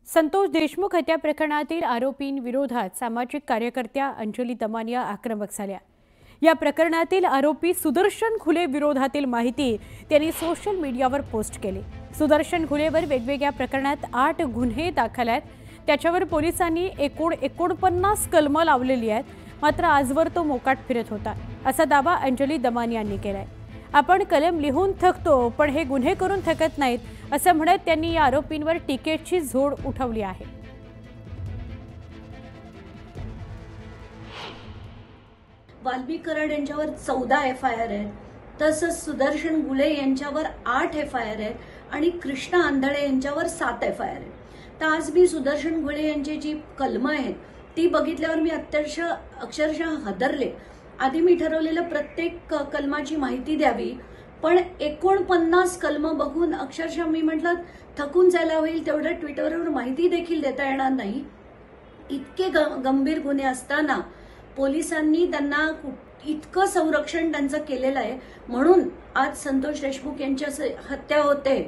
संतोष देशमुख हत्या प्रकरणातील आरोपींविरोधात सामाजिक कार्यकर्त्या अंजली दमानिया आक्रमक झाल्या। या प्रकरणातील आरोपी सुदर्शन खुले विरोधातील माहिती त्यांनी सोशल मीडियावर पोस्ट केली। सुदर्शन खुलेवर वेगवेगळ्या प्रकरणात 8 गुन्हे दाखल आहेत। त्याच्यावर पोलिसांनी एकूण 49 कलमं लावलेली आहेत। मात्र आजवर तो मोकाट फिरत होता असा दावा अंजली दमानियांनी केलाय। आपण कलम लिहून थकतो पण हे गुन्हे करून थकत नाहीत असं म्हणत त्यांनी या आरोपींवर टीकेची झोड उठवली आहे। वाल्मी कराड यांच्यावर 14 एफआयआर आहेत, तसंच सुदर्शन गुले यांच्यावर 8 एफआयआर आहेत आणि कृष्णा आंधळे यांच्यावर 7 एफआयआर आहेत। तर आज मी सुदर्शन गुले यांची जी कलमं आहेत ती बघितल्यावर मी अक्षरशः हादरले। आधी मी ठरवलेलं प्रत्येक कलमाची माहिती द्यावी, पण 49 कलमं बघून अक्षरशः मी म्हटलं थकून जायला होईल तेवढं ट्विटरवर माहिती देखील देता येणार नाही। इतके गंभीर गुन्हे असताना पोलिसांनी त्यांना इतकं संरक्षण त्यांचं केलेलं आहे, म्हणून आज संतोष देशमुख यांची हत्या होते।